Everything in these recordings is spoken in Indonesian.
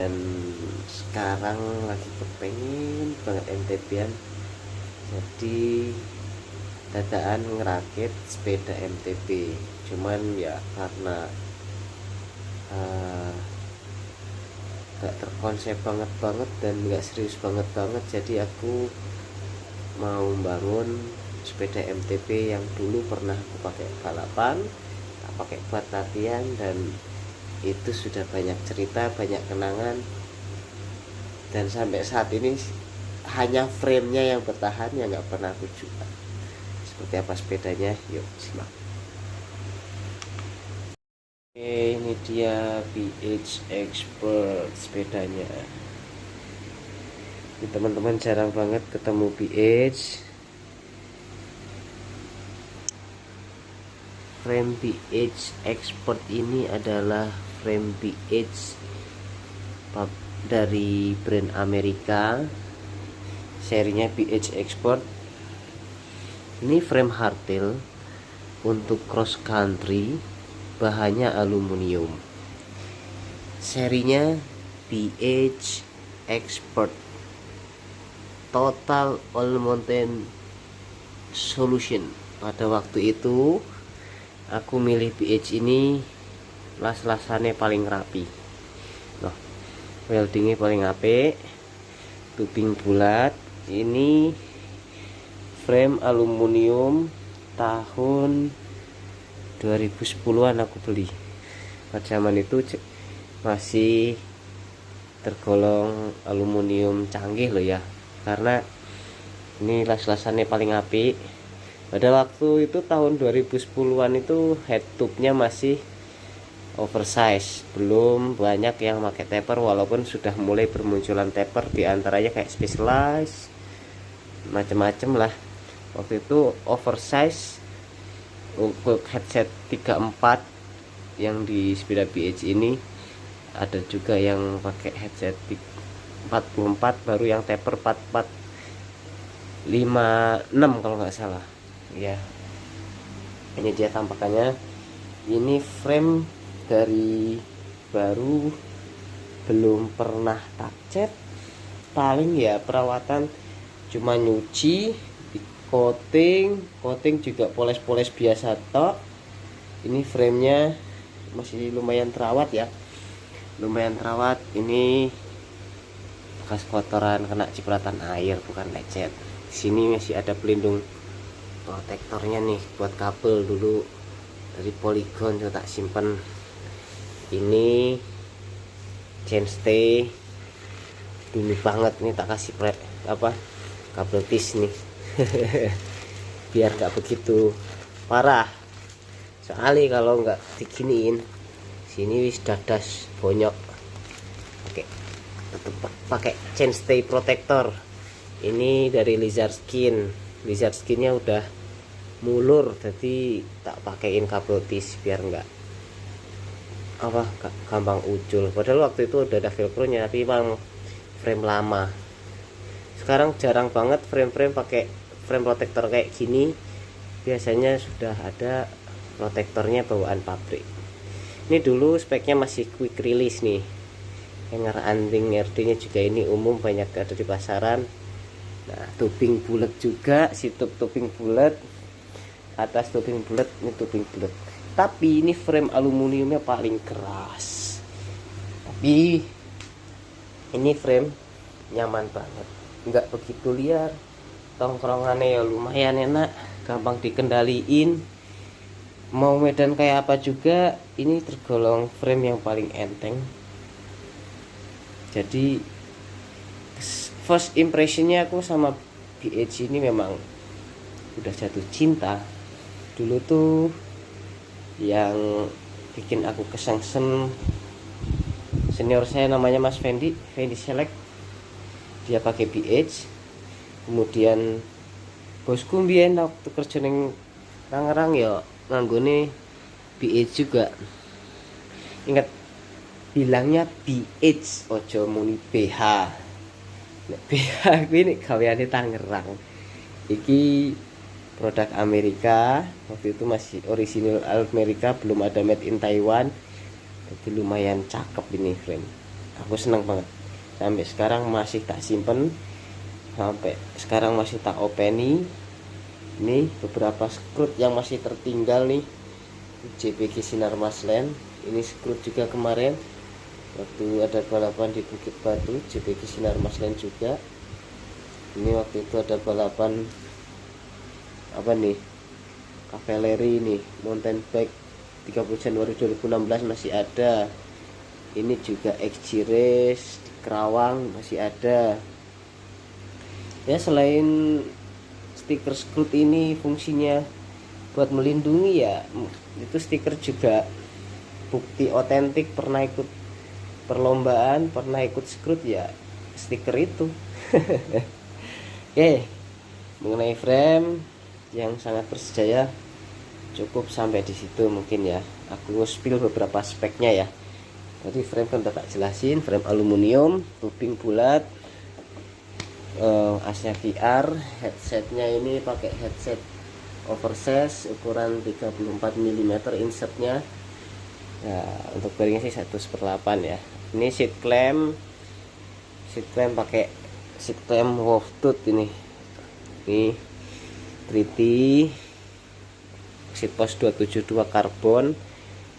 dan sekarang lagi kepengen banget MTB-an, jadi dadaan ngerakit sepeda MTB. Cuman ya karena gak terkonsep banget dan gak serius banget, jadi aku mau bangun sepeda MTB yang dulu pernah aku pakai balapan, tak pakai buat latihan, dan itu sudah banyak cerita, banyak kenangan, dan sampai saat ini hanya framenya yang bertahan, yang nggak pernah aku jual. Seperti apa sepedanya? Yuk simak. Oke, ini dia BH Expert sepedanya. Ini teman-teman jarang banget ketemu BH. Frame BH Expert ini adalah frame BH dari brand Amerika, serinya BH Expert. Ini frame hardtail untuk cross country, bahannya aluminium, serinya BH Expert Total All Mountain Solution. Pada waktu itu aku milih BH ini, las-lasannya paling rapi, loh, weldingnya paling apik, tubing bulat. Ini frame aluminium tahun 2010-an aku beli. Pada zaman itu masih tergolong aluminium canggih loh ya, karena ini las-lasannya paling apik. Pada waktu itu tahun 2010-an itu head tube-nya masih oversize, belum banyak yang pakai taper, walaupun sudah mulai bermunculan taper, diantaranya kayak Specialized, macem-macem lah. Waktu itu oversize untuk headset 34 yang di sepeda BH ini, ada juga yang pakai headset 44, baru yang taper 44 56 kalau nggak salah ya. Ini dia tampakannya. Ini frame dari baru, belum pernah tak cat, paling ya perawatan cuma nyuci, coating juga poles-poles biasa tok. Ini framenya masih lumayan terawat ya, lumayan terawat. Ini bekas kotoran kena cipratan air, bukan lecet. Di sini masih ada pelindung protektornya nih, buat kabel dulu dari Polygon, juga tak simpen. Ini chainstay dulu banget nih, tak kasih kabel tis nih biar nggak begitu parah, soalnya kalau nggak diginiin sini wis dadas bonyok. Oke, tetep pakai chainstay protector. Ini dari Lizard skinnya udah mulur, jadi tak pakaiin kabel tis biar nggak gampang ucul. Padahal waktu itu udah ada velcro-nya, tapi emang frame lama. Sekarang jarang banget frame-frame pakai frame protektor kayak gini, biasanya sudah ada protektornya bawaan pabrik. Ini dulu speknya masih quick release nih, hanger anting RD nya juga ini umum, banyak ada di pasaran. Nah, tubing bulat juga, situp tubing bulat, atas tubing bulat, ini tubing bulat. Tapi ini frame aluminiumnya paling keras, tapi ini frame nyaman banget, nggak begitu liar, tongkrongannya ya lumayan enak, gampang dikendaliin. Mau medan kayak apa juga, ini tergolong frame yang paling enteng. Jadi first impressionnya aku sama BH ini memang udah jatuh cinta. Dulu tuh yang bikin aku kesengsem senior saya, namanya Mas Fendi Select, dia pakai BH. Kemudian bosku mbien waktu kerja ning Tangerang ya nganggone BH juga. Ingat bilangnya BH, ojo muni BH. Nek BH kuwi nek gaweane Tangerang. Iki produk Amerika, waktu itu masih original Amerika, belum ada made in Taiwan. Jadi lumayan cakep ini frame Aku seneng banget, sampai sekarang masih tak simpen, sampai sekarang masih tak openi. Ini beberapa skrut yang masih tertinggal nih, JPG Sinar Maslen. Ini skrut juga kemarin waktu ada balapan di Bukit Batu, JPG Sinar Maslen juga. Ini waktu itu ada balapan apa nih, Cavalry nih, mountain bike 30 Januari 2016 masih ada. Ini juga XG Race di Kerawang masih ada. Ya, selain stiker skrut ini fungsinya buat melindungi, ya itu stiker juga bukti otentik pernah ikut perlombaan, pernah ikut skrut, ya stiker itu. Oke, mengenai frame yang sangat bersejarah cukup sampai di situ mungkin ya. Aku nge-spill beberapa speknya ya. Tadi frame kan udah tak jelasin, frame aluminium, tubing bulat, asnya VR, headsetnya ini pakai headset oversize ukuran 34 mm insertnya. Ya, untuk bearingnya sih 1/8 ya. Ini seat clamp pakai seat clamp wolf tooth ini 3T seat post 272 karbon.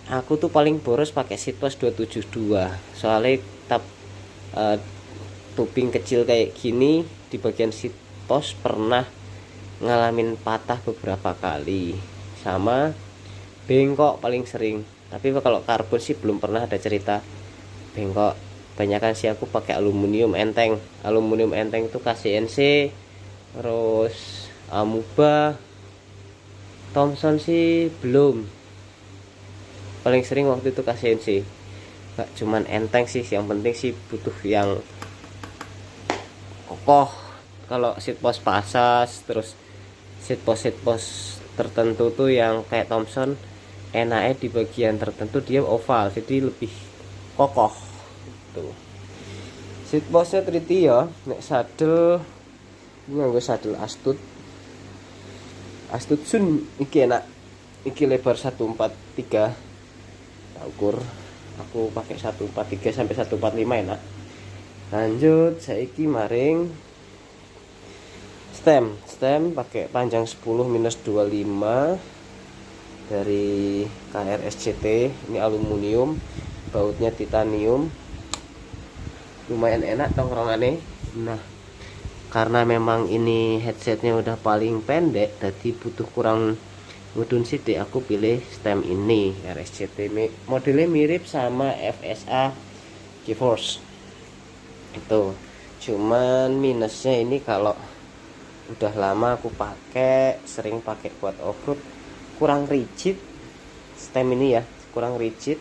Aku tuh paling boros pakai seat post 272 soalnya tubing kecil kayak gini di bagian seat post pernah ngalamin patah beberapa kali, sama bengkok paling sering. Tapi kalau karbon sih belum pernah ada cerita bengkok. Banyakan sih aku pakai aluminium enteng itu KCNC, terus Amuba, Thomson sih belum. Paling sering waktu itu KCNC. Gak cuman enteng sih, yang penting sih butuh yang kokoh. Kalau seat post pasas, terus seat post tertentu tuh yang kayak Thomson, enaknya di bagian tertentu dia oval, jadi lebih kokoh tuh. Seat postnya 3T ya. Nek saddle ini nganggo saddle Astut Sun iki enak, iki lebar 143 tak ukur. Aku pakai 143 sampai 145 enak. Lanjut saiki maring stem pakai panjang 10-25 dari KRSCT. Ini aluminium, bautnya titanium, lumayan enak tongkrongannya. Nah, karena memang ini headsetnya udah paling pendek, jadi butuh kurang mudun sidik, aku pilih stem ini RSCT. Modelnya mirip sama FSA GeForce itu, cuman minusnya ini kalau udah lama aku pakai, sering pakai buat off-road, kurang rigid stem ini ya, kurang rigid.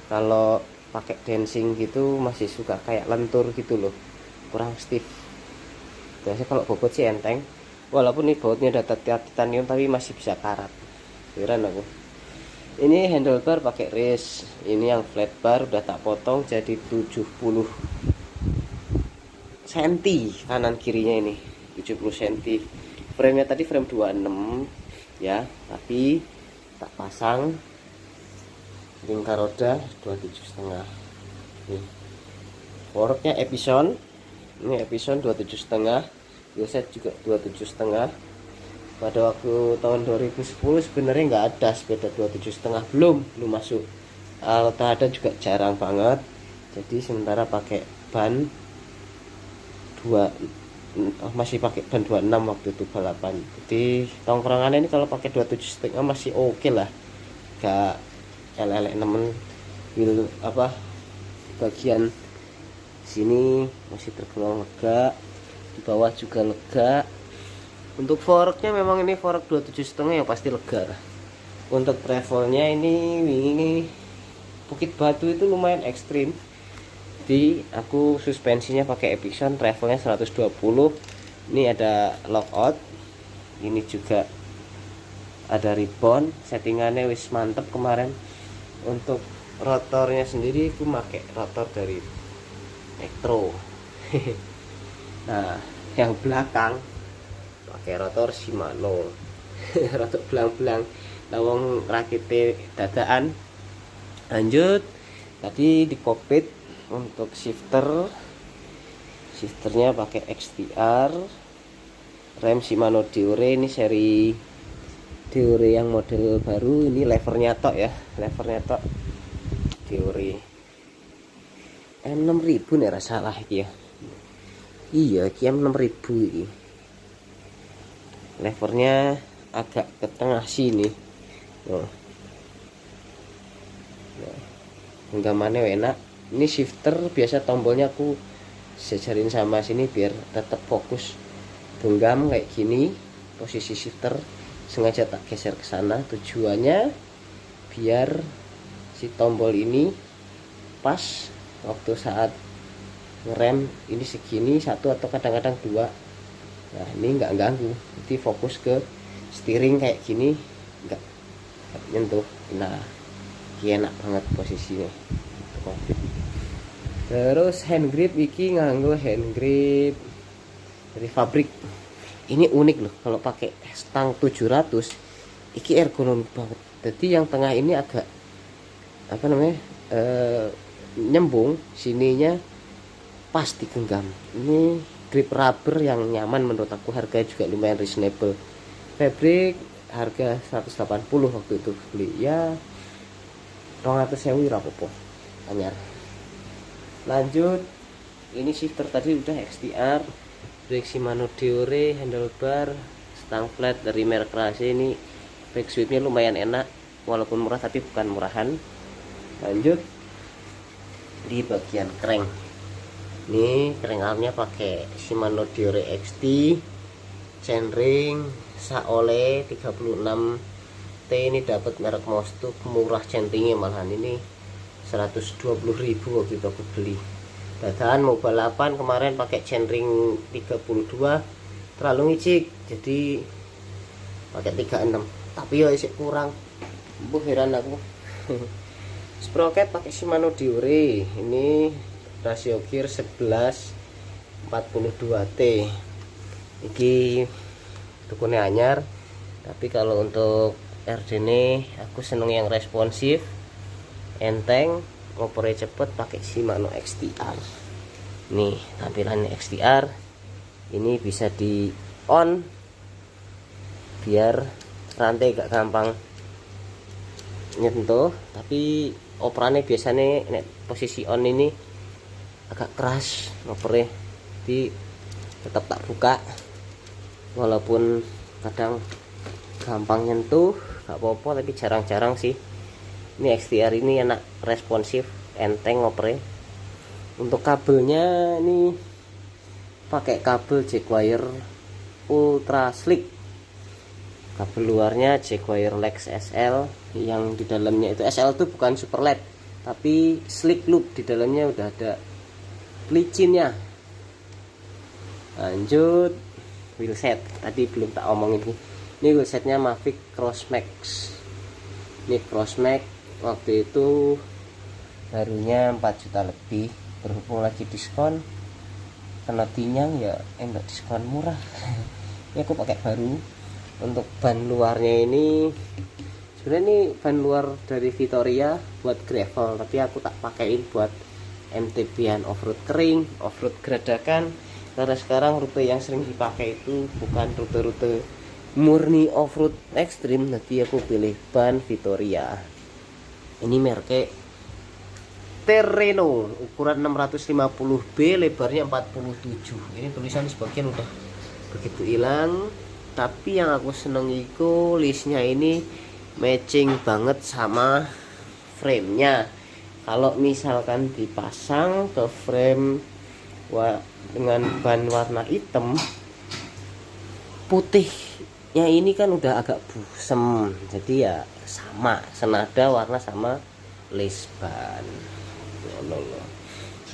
Kalau pakai dancing gitu masih suka kayak lentur gitu loh, kurang stiff. Biasanya kalau bobot sih enteng, walaupun ini bautnya udah titanium tapi masih bisa karat. Keren aku. Ini handlebar pakai race, ini yang flat bar udah tak potong jadi 70 cm kanan kirinya, ini 70 cm. Frame-nya tadi frame 26 ya, tapi tak pasang lingkar roda 27,5. Nih, forknya Epson, ini Epson 27,5, wheelset juga 27,5. Pada waktu tahun 2010 sebenarnya nggak ada sepeda 27,5, belum masuk. Kalau ada juga jarang banget, jadi sementara pakai ban 2, masih pakai ban 26 waktu itu balapan. Jadi tongkrongannya ini kalau pakai 27,5 masih oke lah, gak elek nemen. Wheel apa bagian sini masih tergolong lega, di bawah juga lega. Untuk forknya memang ini fork 27,5 yang pasti lega. Untuk travelnya ini Bukit Batu itu lumayan ekstrim. Jadi aku suspensinya pakai Epson, travelnya 120. Ini ada lockout, ini juga ada ribbon, settingannya wis mantep kemarin. Untuk rotornya sendiri aku pakai rotor dari Tektro. Nah, yang belakang pakai rotor Shimano. Rotor belang-belang lawang rakite dadaan. Lanjut, tadi di kokpit Untuk shifternya pakai XTR, rem Shimano Deore. Ini seri Deore yang model baru. Ini levernya tok ya, levernya tok Deore M6000 nih rasa salah iki ya. Iya iki M6000 iki. Levernya agak ke tengah sini. Nah, genggamannya enak. Ini shifter biasa tombolnya aku sejarin sama sini biar tetap fokus genggam kayak gini. Posisi shifter sengaja tak geser ke sana, tujuannya biar si tombol ini pas waktu saat ngerem ini segini satu atau kadang-kadang dua. Nah ini nggak ganggu, jadi fokus ke steering kayak gini, nggak nyentuh. Nah enak banget posisinya. Terus hand grip iki nganggo hand grip dari pabrik. Ini unik loh kalau pakai stang 700 iki ergonomi banget. Jadi yang tengah ini agak apa namanya nyembung, sininya pas digenggam. Ini grip rubber yang nyaman menurut aku, harganya juga lumayan reasonable. Fabric harga 180 waktu itu beli ya, 200.000 rapopo anyar. Lanjut, ini shifter tadi udah XTR, brake Shimano Deore, handlebar, stang flat dari merek Rase. Ini brake sweepnya lumayan enak walaupun murah tapi bukan murahan. Lanjut di bagian crank, ini crank armnya pakai Shimano Deore XT, chainring Saole 36T. Ini dapat merek Mostuk, murah chainringnya malahan, ini 120.000 waktu itu aku beli. Dadaan mau balapan kemarin pakai chainring 32 terlalu ngicik, jadi pakai 36, tapi ya isi kurang. Heran aku. Sprocket pakai Shimano Deore, ini rasio gear 11/42T. Iki tukunya anyar, tapi kalau untuk RDN aku seneng yang responsif, enteng, ngopernya cepet, pakai Shimano XTR. Nih tampilannya XTR, ini bisa di on biar rantai gak gampang nyentuh, tapi operannya biasanya posisi on ini agak keras ngopernya, jadi tetap tak buka walaupun kadang gampang nyentuh, gak apa-apa, tapi jarang-jarang sih. Ini XTR ini enak, responsif, enteng ngopernya. Untuk kabelnya ini pakai kabel Jackwire Ultra Slick. Kabel luarnya Jackwire Lex SL, yang di dalamnya itu SL itu bukan super LED tapi slick loop, di dalamnya udah ada pelicinnya. Lanjut wheelset, tadi belum tak omongin nih. Ini wheelsetnya Mavic Crossmax. Ini Crossmax waktu itu barunya 4 juta lebih, berhubung lagi diskon kena tinyang ya, enggak diskon murah. Ini aku pakai baru. Untuk ban luarnya ini sebenarnya ini ban luar dari Vittoria buat gravel, tapi aku tak pakein buat MTB-an off-road kering, off-road geradakan, karena sekarang rute yang sering dipakai itu bukan rute-rute murni off-road ekstrim. Jadi aku pilih ban Vittoria. Ini mereknya Terreno, ukuran 650B, lebarnya 47. Ini tulisan sebagian udah begitu hilang, tapi yang aku seneng itu listnya ini matching banget sama framenya. Kalau misalkan dipasang ke frame dengan ban warna hitam, putihnya ini kan udah agak busem, jadi ya sama senada warna sama list ban.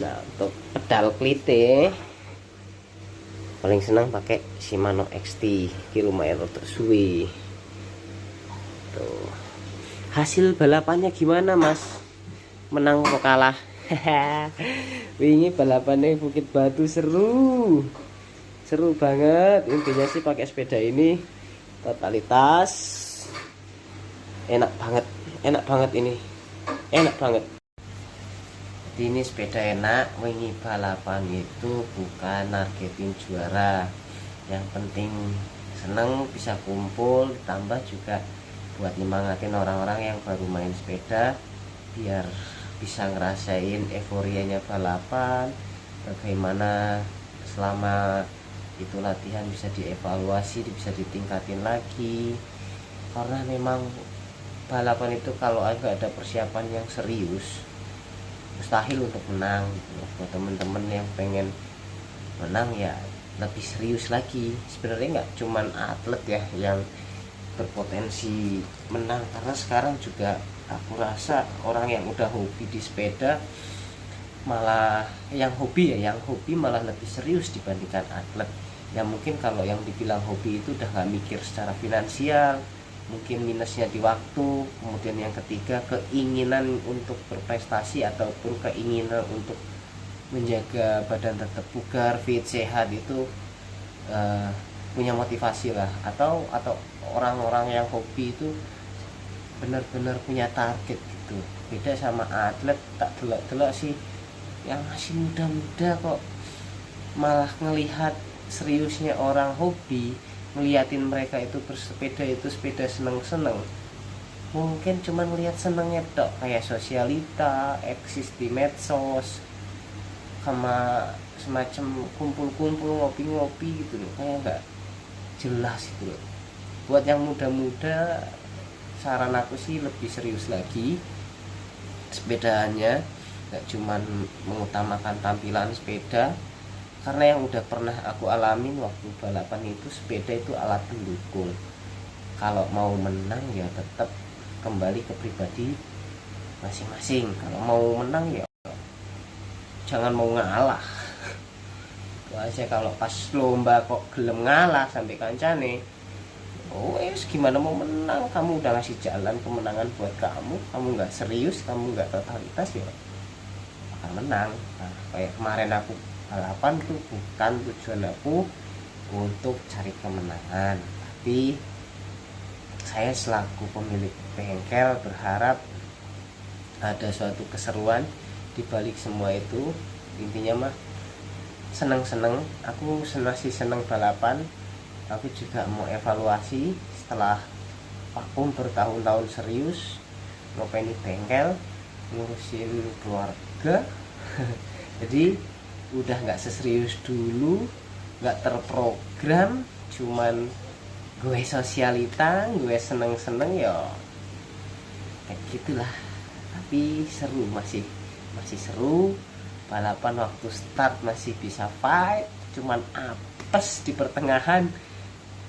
Nah untuk pedal klite paling senang pakai Shimano XT, ini lumayan untuk suwi. Tuh. Hasil balapannya gimana mas? Menang atau kalah? Ini balapannya Bukit Batu seru banget. Intinya sih pakai sepeda ini totalitas enak banget ini, enak banget. ini sepeda enak. Wingi balapan itu bukan nargetin juara, yang penting seneng, bisa kumpul, ditambah juga buat nyemangatin orang-orang yang baru main sepeda biar bisa ngerasain euforianya balapan, bagaimana selama itu latihan bisa dievaluasi, bisa ditingkatin lagi. Karena memang balapan itu kalau agak ada persiapan yang serius mustahil untuk menang gitu. Buat temen-temen yang pengen menang ya lebih serius lagi. Sebenarnya nggak cuman atlet ya yang berpotensi menang, karena sekarang juga aku rasa orang yang udah hobi di sepeda malah yang hobi malah lebih serius dibandingkan atlet. Ya mungkin kalau yang dibilang hobi itu udah nggak mikir secara finansial, mungkin minusnya di waktu. Kemudian yang ketiga, keinginan untuk berprestasi ataupun keinginan untuk menjaga badan tetap bugar, fit, sehat itu punya motivasi lah. Atau orang-orang yang hobi itu benar-benar punya target gitu. Beda sama atlet, tak delok-delok sih yang masih muda-muda kok malah ngelihat seriusnya orang hobi, ngeliatin mereka itu bersepeda, itu sepeda seneng-seneng. Mungkin cuma ngeliat senengnya tok, kayak sosialita, eksis di medsos, sama semacam kumpul-kumpul ngopi-ngopi gitu loh, kayak nggak jelas gitu loh. Buat yang muda-muda, saran aku sih lebih serius lagi sepedaannya, nggak cuma mengutamakan tampilan sepeda. Karena yang udah pernah aku alamin waktu balapan itu, sepeda itu alat pendukung. Kalau mau menang ya tetap kembali ke pribadi masing-masing. Kalau mau menang ya jangan mau ngalah. Itu aja. Kalau pas lomba kok gelem ngalah sampai kancane, oh gimana mau menang? Kamu udah ngasih jalan kemenangan buat kamu nggak serius, kamu nggak totalitas, ya akan menang. Nah, kayak kemarin aku balapan tuh bukan tujuan aku untuk cari kemenangan, tapi saya selaku pemilik bengkel berharap ada suatu keseruan di balik semua itu. Intinya mah seneng-seneng, aku masih seneng balapan. Aku juga mau evaluasi setelah vakum bertahun-tahun serius ngopeni bengkel, ngurusin keluarga. Jadi udah nggak seserius dulu, nggak terprogram, cuman gue sosialita, gue seneng-seneng ya kayak gitulah. Tapi seru, masih seru. Balapan waktu start masih bisa fight, cuman apes di pertengahan,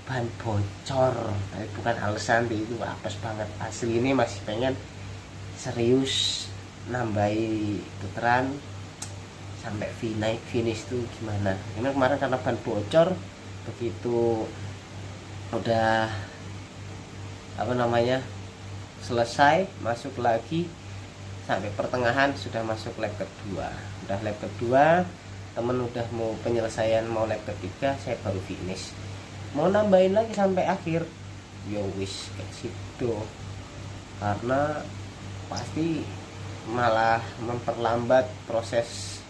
ban bocor. Tapi bukan alasan, itu apes banget. Asli ini masih pengen serius nambahi putaran sampai finish tuh gimana. Ini kemarin karena ban bocor, begitu udah selesai, masuk lagi sampai pertengahan sudah masuk lap kedua. Udah lap kedua, temen udah mau penyelesaian, mau lap ketiga, saya baru finish. Mau nambahin lagi sampai akhir, yo wis kayak situ. Karena pasti malah memperlambat proses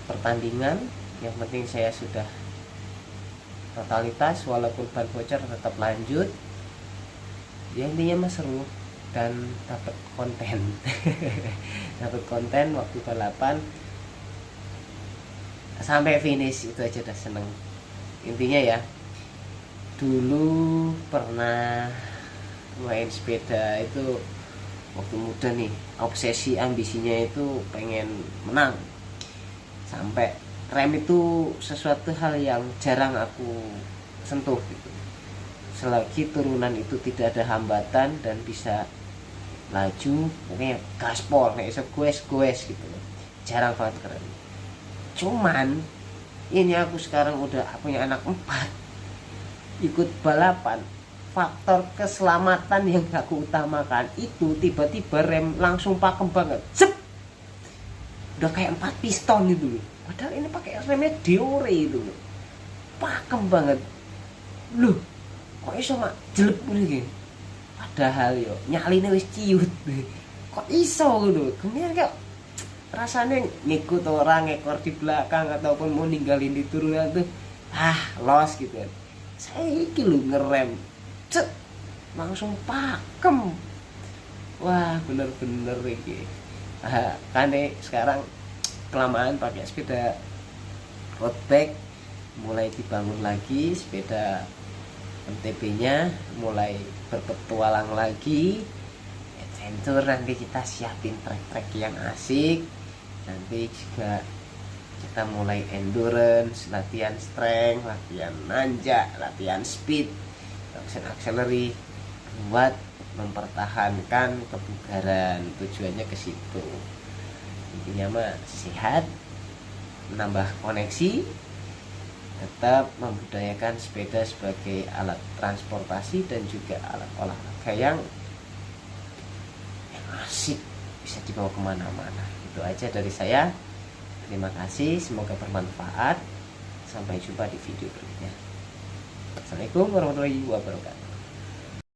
pertandingan. Yang penting saya sudah totalitas, walaupun ban bocor tetap lanjut. Ya intinya mah seru dan dapat konten. Dapat konten waktu balapan sampai finish, itu aja udah seneng. Intinya ya, dulu pernah main sepeda itu waktu muda nih, obsesi ambisinya itu pengen menang. Sampai rem itu sesuatu hal yang jarang aku sentuh gitu. Selagi turunan itu tidak ada hambatan dan bisa laju, pokoknya gaspol, kayak iso goes gitu. Jarang banget keren. Cuman ini aku sekarang udah punya anak 4, ikut balapan, faktor keselamatan yang aku utamakan itu tiba-tiba rem langsung pakem banget. Zep! Udah kayak 4 piston itu. Padahal ini pakai remnya Diore itu. Pakem banget. Loh, kok iso mak jelek begini? Padahal yo nyaline wis ciut. Kok iso gitu. Kemudian kayak rasanya ngikut orang, ngekor di belakang ataupun mau ninggalin di turunan tuh los gitu kan. Saya iki lu ngerem cet langsung pakem, wah bener-bener iki. Kan sekarang kelamaan pakai sepeda road bike, mulai dibangun lagi sepeda MTB-nya, mulai berpetualang lagi adventure. Nanti kita siapin trek-trek yang asik, nanti juga kita mulai endurance, latihan strength, latihan nanjak, latihan speed, traction auxiliary buat mempertahankan kebugaran. Tujuannya ke situ, intinya mah sehat, menambah koneksi, tetap membudayakan sepeda sebagai alat transportasi dan juga alat olahraga yang asik, bisa dibawa kemana-mana. Itu aja dari saya, terima kasih, semoga bermanfaat. Sampai jumpa di video berikutnya. Assalamualaikum warahmatullahi wabarakatuh.